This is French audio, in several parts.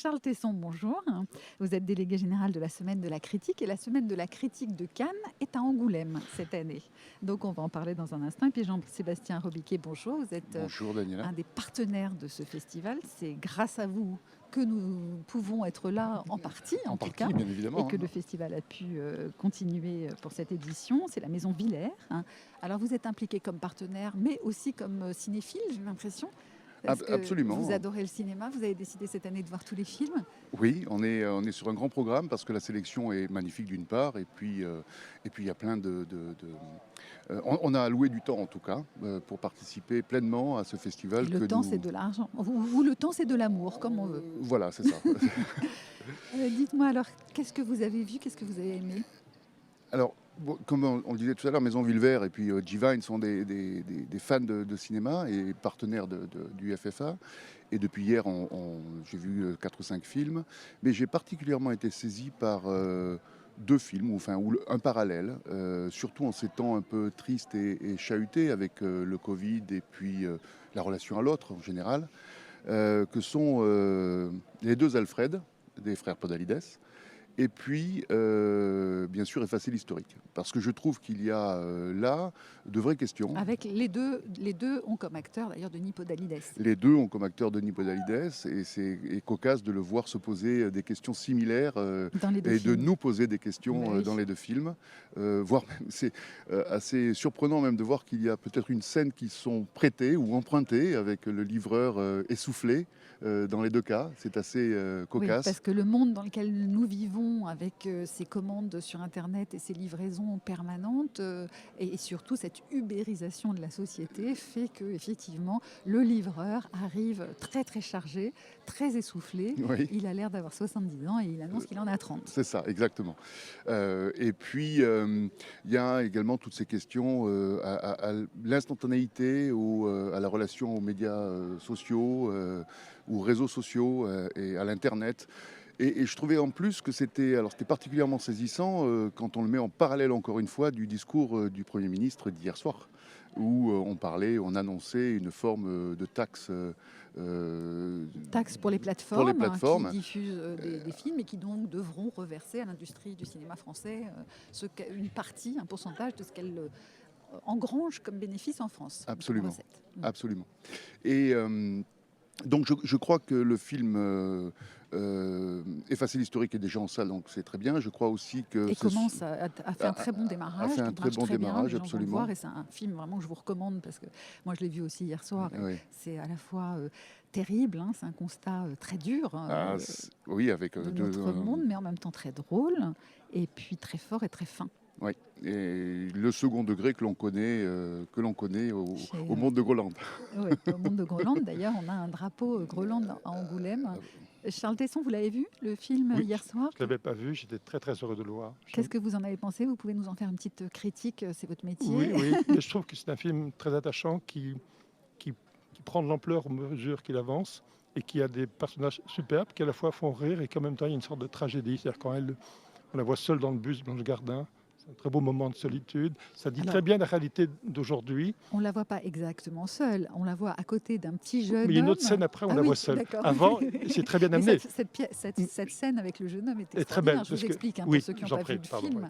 Charles Tesson, bonjour. Vous êtes délégué général de la Semaine de la Critique et la Semaine de la Critique de Cannes est à Angoulême cette année. Donc on va en parler dans un instant. Et puis Jean-Sébastien Robiquet, bonjour. Vous êtes Bonjour Daniela. un des partenaires de ce festival. C'est grâce à vous que nous pouvons être là en partie, En tout partie, cas, bien et évidemment. que le festival a pu continuer pour cette édition. C'est la Maison Villers. Alors vous êtes impliqué comme partenaire, mais aussi comme cinéphile, j'ai l'impression. Parce que Absolument. vous adorez le cinéma, vous avez décidé cette année de voir tous les films. Oui, on est sur un grand programme parce que la sélection est magnifique d'une part, et puis il y a plein on a alloué du temps en tout cas pour participer pleinement à ce festival. Et le temps, c'est de l'argent. Ou le temps, c'est de l'amour, comme on veut. Voilà, c'est ça. Dites-moi alors, qu'est-ce que vous avez vu, qu'est-ce que vous avez aimé? Alors, comme on le disait tout à l'heure, Maison Villevert et puis G-Vine sont des fans de cinéma et partenaires du FFA. Et depuis hier, j'ai vu 4 ou 5 films. Mais j'ai particulièrement été saisi par deux films, ou un parallèle, surtout en ces temps un peu tristes et chahutés avec le Covid et puis la relation à l'autre en général, que sont les deux Alfred, des frères Podalides. Et puis, bien sûr, effacer l'historique. Parce que je trouve qu'il y a là de vraies questions. Avec les deux ont comme acteur d'ailleurs Denis Podalides. Les deux ont comme acteur Denis Podalides, et c'est cocasse de le voir se poser des questions similaires Dans les deux et films. de nous poser des questions Oui. dans les deux films. Voire même, c'est assez surprenant même de voir qu'il y a peut-être une scène qui sont prêtées ou empruntées avec le livreur essoufflé dans les deux cas. C'est assez Oui, cocasse. parce que le monde dans lequel nous vivons, avec ces commandes sur Internet et ces livraisons permanentes, et surtout cette ubérisation de la société, fait que effectivement le livreur arrive très très chargé, très essoufflé. Oui. Il a l'air d'avoir 70 ans et il annonce qu'il en a 30. C'est ça, exactement. Et puis, il y a également toutes ces questions à l'instantanéité ou à la relation aux médias sociaux, aux réseaux sociaux et à l'Internet. Et je trouvais en plus que c'était particulièrement saisissant quand on le met en parallèle, encore une fois, du discours du Premier ministre d'hier soir, où on annonçait une forme de taxe. Taxe pour les plateformes, plateformes. qui diffusent des films et qui donc devront reverser à l'industrie du cinéma français une partie, un pourcentage de ce qu'elle engrange comme bénéfice en France. Absolument. Comme recette. Absolument. Et donc je crois que le film Effacer l'historique est déjà en salle, donc c'est très bien. Je crois aussi que... Et commence à fait un très bon démarrage. A fait un très bon démarrage, absolument. Voir, et c'est un film vraiment que je vous recommande parce que moi je l'ai vu aussi hier soir. Oui. C'est à la fois terrible, c'est un constat très dur oui, avec de notre monde, mais en même temps très drôle, et puis très fort et très fin. Oui, et le second degré que l'on connaît au monde de Groland. Oui, au monde de Groland. D'ailleurs, on a un drapeau Groland à Angoulême. Charles Tesson, vous l'avez vu, le film, hier soir? Je ne l'avais pas vu, j'étais très très heureux de le voir. Qu'est-ce que vous en avez pensé? Vous pouvez nous en faire une petite critique, c'est votre métier. Oui, mais je trouve que c'est un film très attachant qui prend de l'ampleur au mesure qu'il avance et qui a des personnages superbes qui à la fois font rire et qu'en même temps il y a une sorte de tragédie. C'est-à-dire quand on la voit seule dans le bus, Blanche Gardin, c'est un très beau moment de solitude. Ça dit très bien la réalité d'aujourd'hui. On ne la voit pas exactement seule, on la voit à côté d'un petit jeune homme. Mais il y a une autre scène après, on la voit seule. Avant, c'est très bien amené. Cette scène avec le jeune homme est très belle. Je vous explique, pour ceux qui n'ont pas vu le film.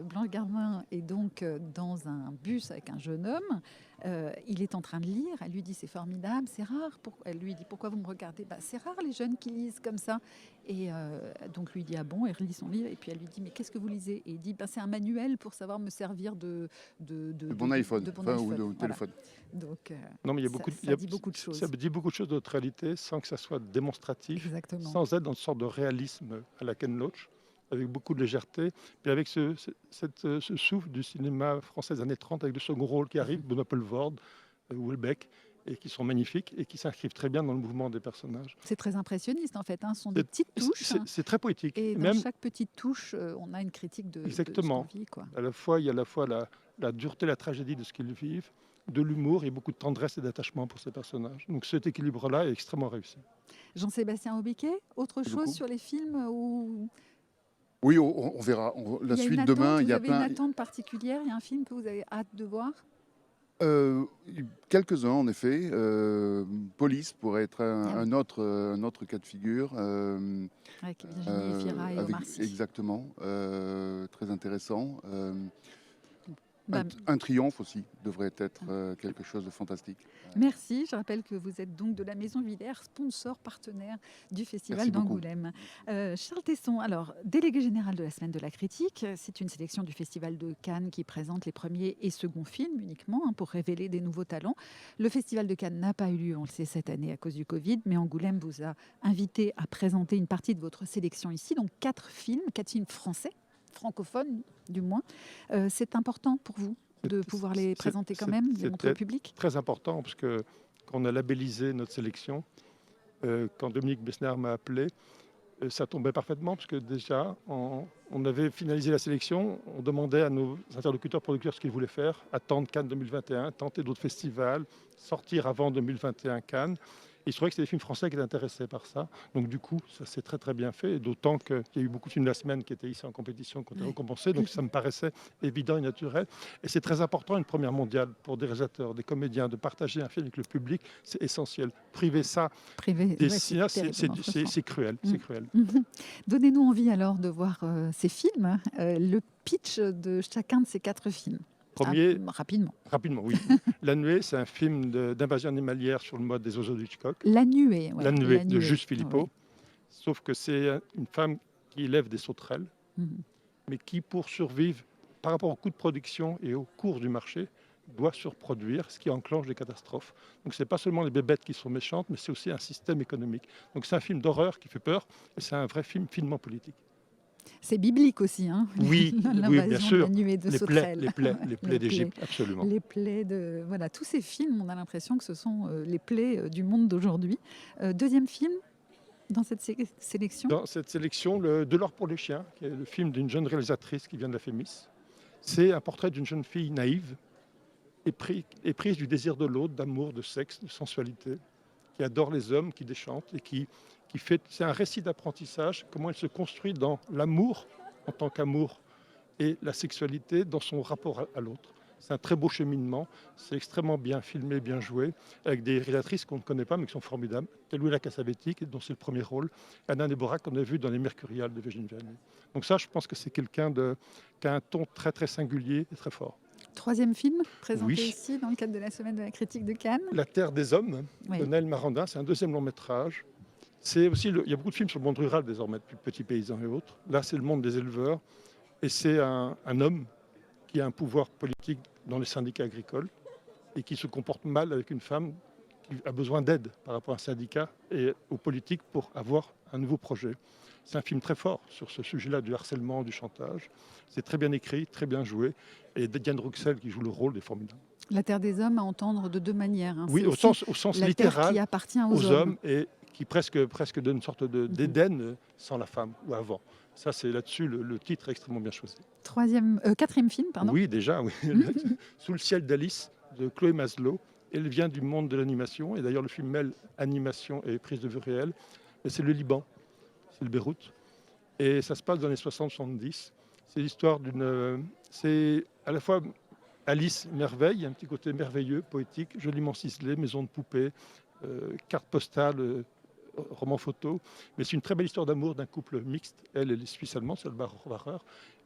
Blanche Gardin est donc dans un bus avec un jeune homme. Il est en train de lire. Elle lui dit c'est formidable, c'est rare. Elle lui dit pourquoi vous me regardez? C'est rare les jeunes qui lisent comme ça. Et donc lui dit ah bon, elle relit son livre et puis elle lui dit mais qu'est-ce que vous lisez? Et il dit c'est un manuel pour savoir me servir de mon iPhone, ou de téléphone. Donc non, mais ça dit beaucoup de choses. Ça dit beaucoup de choses de notre réalité sans que ça soit démonstratif. Exactement. Sans être dans une sorte de réalisme à la Ken Loach, avec beaucoup de légèreté, puis avec ce souffle du cinéma français des années 30, avec le second rôle qui arrive, Benoît Poelvoorde, Houellebecq, et qui sont magnifiques et qui s'inscrivent très bien dans le mouvement des personnages. C'est très impressionniste en fait, ce sont des petites touches. C'est très poétique. Et dans chaque petite touche, on a une critique de Exactement. ce qu'on vit, quoi. Il y a à la fois la dureté, la tragédie de ce qu'ils vivent, de l'humour et beaucoup de tendresse et d'attachement pour ces personnages. Donc cet équilibre-là est extrêmement réussi. Jean-Sébastien Robiquet, autre chose sur les films où... Oui, on verra la suite demain. Vous avez une attente particulière? Il y a un film que vous avez hâte de voir? Euh, Quelques-uns, en effet. Police pourrait être Ah oui, un autre cas de figure. avec Virginie Efira et Omar Sy. Exactement. Très intéressant. Bah, Un triomphe aussi devrait être quelque chose de fantastique. merci. Je rappelle que vous êtes donc de la Maison Villers, sponsor partenaire du Festival Merci beaucoup. d'Angoulême. Charles Tesson, alors délégué général de la Semaine de la Critique, c'est une sélection du Festival de Cannes qui présente les premiers et seconds films uniquement pour révéler des nouveaux talents. Le Festival de Cannes n'a pas eu lieu, on le sait, cette année à cause du Covid, mais Angoulême vous a invité à présenter une partie de votre sélection ici, donc 4 films français, francophones du moins. C'est important pour vous de pouvoir les présenter quand même, les montrer au public? Très important, parce que quand on a labellisé notre sélection, quand Dominique Besnéard m'a appelé, ça tombait parfaitement, parce que déjà, on avait finalisé la sélection, on demandait à nos interlocuteurs producteurs ce qu'ils voulaient faire, attendre Cannes 2021, tenter d'autres festivals, sortir avant 2021 Cannes. Et je trouvais que c'était des films français qui étaient intéressés par ça. Donc du coup, ça s'est très très bien fait. Et d'autant qu'il y a eu beaucoup de films de la semaine qui étaient ici en compétition, qui ont été récompensés. Donc ça me paraissait évident et naturel. Et c'est très important, une première mondiale, pour des réalisateurs, des comédiens, de partager un film avec le public. C'est essentiel. Priver ça des cinéastes, c'est cruel. C'est cruel. Donnez-nous envie alors de voir ces films. Le pitch de chacun de ces 4 films. Premier, rapidement. Rapidement, oui. La Nuée, c'est un film d'invasion animalière sur le mode des oiseaux d'Hitchcock. La Nuée, ouais. La Nuée de Juste Philippot. Oui. Sauf que c'est une femme qui élève des sauterelles, mais qui, pour survivre par rapport au coût de production et aux cours du marché, doit surproduire, ce qui enclenche des catastrophes. Donc ce n'est pas seulement les bébêtes qui sont méchantes, mais c'est aussi un système économique. Donc c'est un film d'horreur qui fait peur, et c'est un vrai film finement politique. C'est biblique aussi, hein. Oui, oui, bien sûr. De la nuée de sauterelles. Les plaies d'Égypte, absolument. Les plaies de... Voilà, tous ces films, on a l'impression que ce sont les plaies du monde d'aujourd'hui. Deuxième film dans cette sélection? Dans cette sélection, De l'or pour les chiens, qui est le film d'une jeune réalisatrice qui vient de la Fémis. C'est un portrait d'une jeune fille naïve, éprise du désir de l'autre, d'amour, de sexe, de sensualité, qui adore les hommes, qui déchante et qui fait... C'est un récit d'apprentissage, comment elle se construit dans l'amour en tant qu'amour et la sexualité dans son rapport à l'autre. C'est un très beau cheminement, c'est extrêmement bien filmé, bien joué, avec des réalisatrices qu'on ne connaît pas mais qui sont formidables. Louisa Cassavetti, dont c'est le premier rôle, Anna Dvorak, qu'on a vu dans Les Mercuriales de Virginie Vianney. Donc ça, je pense que c'est quelqu'un qui a un ton très très singulier et très fort. Troisième film présenté ici dans le cadre de la Semaine de la Critique de Cannes. La Terre des Hommes, de Naël Marandin, c'est un deuxième long métrage. C'est aussi il y a beaucoup de films sur le monde rural désormais, depuis Petits Paysans et autres. Là, c'est le monde des éleveurs. Et c'est un homme qui a un pouvoir politique dans les syndicats agricoles et qui se comporte mal avec une femme qui a besoin d'aide par rapport à un syndicat et aux politiques pour avoir un nouveau projet. C'est un film très fort sur ce sujet-là du harcèlement, du chantage. C'est très bien écrit, très bien joué. Et Diane Ruxel qui joue le rôle est formidable. La Terre des Hommes à entendre de 2 manières. Hein. Oui, au sens littéral, qui appartient aux hommes et qui presque donne une sorte d'Éden sans la femme ou avant. Ça, c'est là-dessus, le titre est extrêmement bien choisi. Quatrième film, pardon. Oui, déjà, oui. Sous le ciel d'Alice, de Chloé Maslow. Elle vient du monde de l'animation. Et d'ailleurs, le film mêle animation et prise de vue réelle. Et c'est le Liban, c'est le Beyrouth. Et ça se passe dans les 60-70. C'est l'histoire d'une... c'est à la fois Alice, merveille, un petit côté merveilleux, poétique, joliment ciselé, maison de poupée, carte postale, roman photo, mais c'est une très belle histoire d'amour d'un couple mixte. Elle est suisse-allemande, Salvador Rohrer.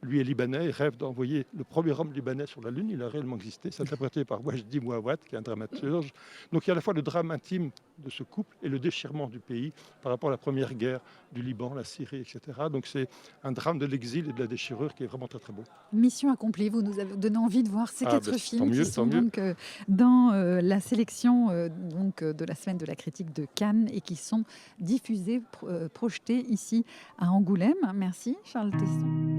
Lui est libanais et rêve d'envoyer le premier homme libanais sur la Lune. Il a réellement existé. C'est interprété par Wajdi Mouawad, qui est un dramaturge. Donc il y a à la fois le drame intime de ce couple et le déchirement du pays par rapport à la première guerre du Liban, la Syrie, etc. Donc c'est un drame de l'exil et de la déchirure qui est vraiment très très beau. Mission accomplie. Vous nous avez donné envie de voir ces 4 films qui sont donc dans la sélection de la Semaine de la Critique de Cannes et qui sont diffusés, projetés ici à Angoulême. Merci Charles Tesson.